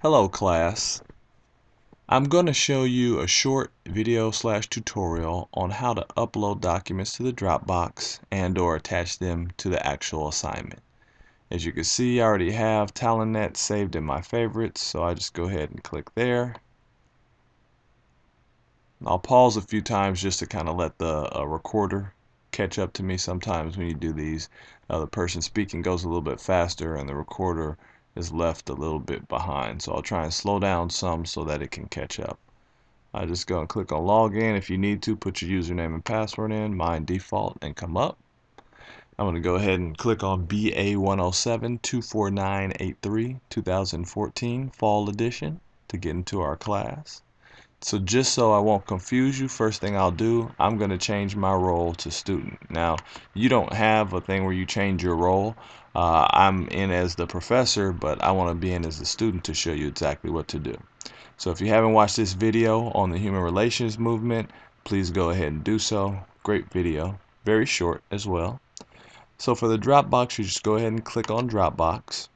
Hello class. I'm going to show you a short video slash tutorial on how to upload documents to the Dropbox and or attach them to the actual assignment. As you can see, I already have TalentNet saved in my favorites, so I just go ahead and click there. I'll pause a few times just to kind of let the recorder catch up to me. Sometimes when you do these, the person speaking goes a little bit faster and the recorder is left a little bit behind. So I'll try and slow down some so that it can catch up. I just go and click on login. If you need to, put your username and password in, mine default, and come up. I'm going to go ahead and click on BA107 24983 2014 Fall Edition to get into our class. So just so I won't confuse you, first thing I'll do, I'm going to change my role to student. Now, you don't have a thing where you change your role. I'm in as the professor, but I want to be in as the student to show you exactly what to do. So if you haven't watched this video on the human relations movement, please go ahead and do so. Great video, very short as well. So for the Dropbox, you just go ahead and click on Dropbox.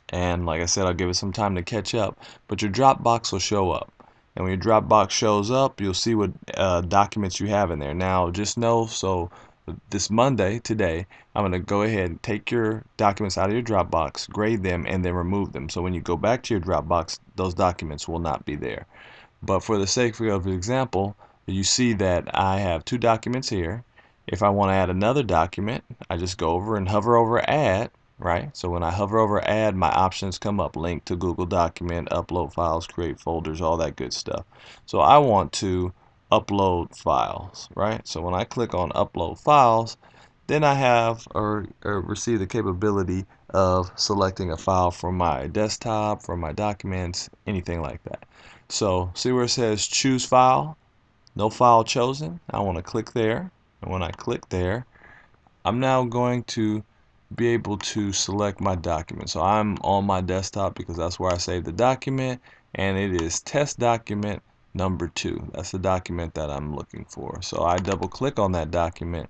And like I said, I'll give it some time to catch up, but your Dropbox will show up. And when your Dropbox shows up, you'll see what documents you have in there. Now, just know, so this Monday, today, I'm going to go ahead and take your documents out of your Dropbox, grade them, and then remove them. So when you go back to your Dropbox, those documents will not be there. But for the sake of example, you see that I have two documents here. If I want to add another document, I just go over and hover over Add, right? So when I hover over Add, my options come up: link to Google document, upload files, create folders, all that good stuff. So I want to upload files, right? So when I click on Upload Files, then I have or receive the capability of selecting a file from my desktop, from my documents, anything like that. So see where it says choose file, no file chosen. I want to click there, and when I click there, I'm now going to be able to select my document. So I'm on my desktop because that's where I saved the document, and it is test document number 2. That's the document that I'm looking for. So I double click on that document,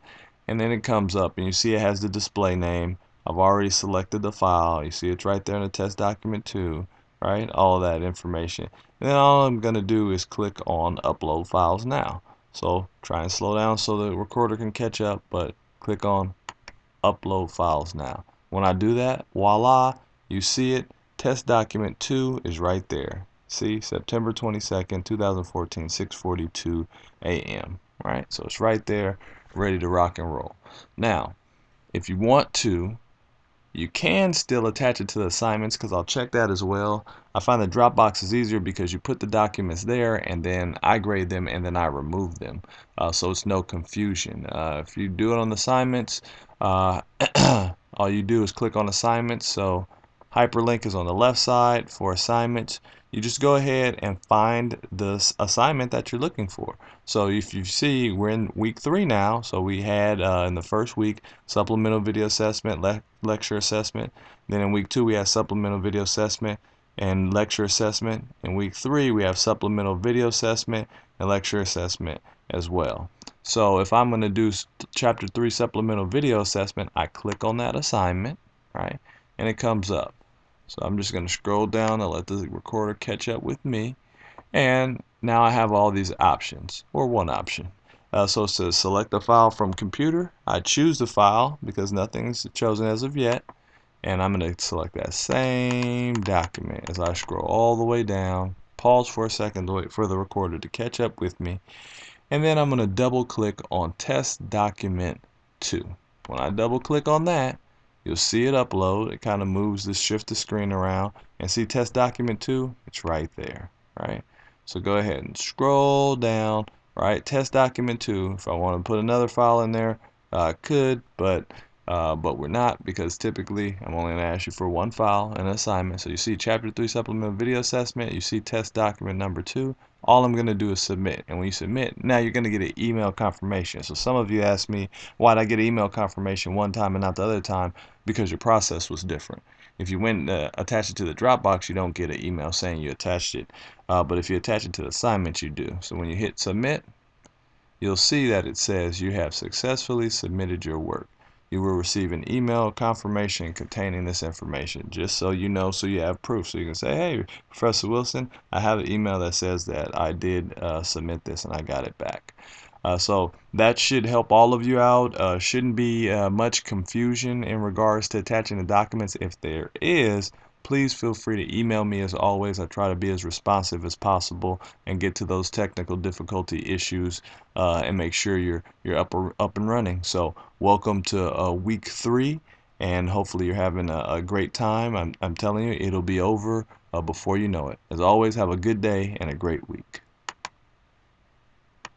and then it comes up, and you see it has the display name. I've already selected the file. You see it's right there in the test document 2, right? All of that information. And then all I'm going to do is click on upload files now. So try and slow down so the recorder can catch up, but click on upload files now. When I do that, voila, you see it. Test document 2 is right there. See, September 22nd, 2014, 6:42 a.m. Right? So it's right there, ready to rock and roll. Now, if you want to, you can still attach it to the assignments, because I'll check that as well. I find the Dropbox is easier because you put the documents there and then I grade them and then I remove them. So it's no confusion. If you do it on the assignments, uh, all you do is click on assignments. So hyperlink is on the left side for assignments. You just go ahead and find the assignment that you're looking for. So if you see, we're in week 3 now. So we had in the first week supplemental video assessment, lecture assessment. Then in week 2 we have supplemental video assessment and lecture assessment. In week 3 we have supplemental video assessment and lecture assessment as well. So if I'm going to do chapter 3 supplemental video assessment, I click on that assignment, right, and it comes up. So I'm just going to scroll down and let the recorder catch up with me, and now I have all these options, or one option. So it says select a file from computer. I choose the file because nothing's chosen as of yet, and I'm going to select that same document. As I scroll all the way down, pause for a second to wait for the recorder to catch up with me, and then I'm going to double click on test document 2. When I double click on that, you'll see it upload. It kind of moves the shift the screen around, and see test document 2, it's right there, right? So go ahead and scroll down, right? Test document 2. If I want to put another file in there, I could, but we're not, because typically I'm only going to ask you for one file, an assignment. So you see chapter 3 supplemental video assessment, you see test document number 2. All I'm going to do is submit, and when you submit, now you're going to get an email confirmation. So some of you ask me, why did I get email confirmation one time and not the other time? Because your process was different. If you went attach it to the Dropbox, you don't get an email saying you attached it, but if you attach it to the assignment, you do. So when you hit submit, you'll see that it says you have successfully submitted your work. you will receive an email confirmation containing this information, just so you know, so you have proof. So you can say, hey, Professor Wilson, I have an email that says that I did submit this and I got it back. So that should help all of you out. Shouldn't be much confusion in regards to attaching the documents. If there is, please feel free to email me. As always, I try to be as responsive as possible and get to those technical difficulty issues and make sure you're up and running. So welcome to week 3, and hopefully you're having a great time. I'm telling you, it'll be over before you know it. As always, have a good day and a great week.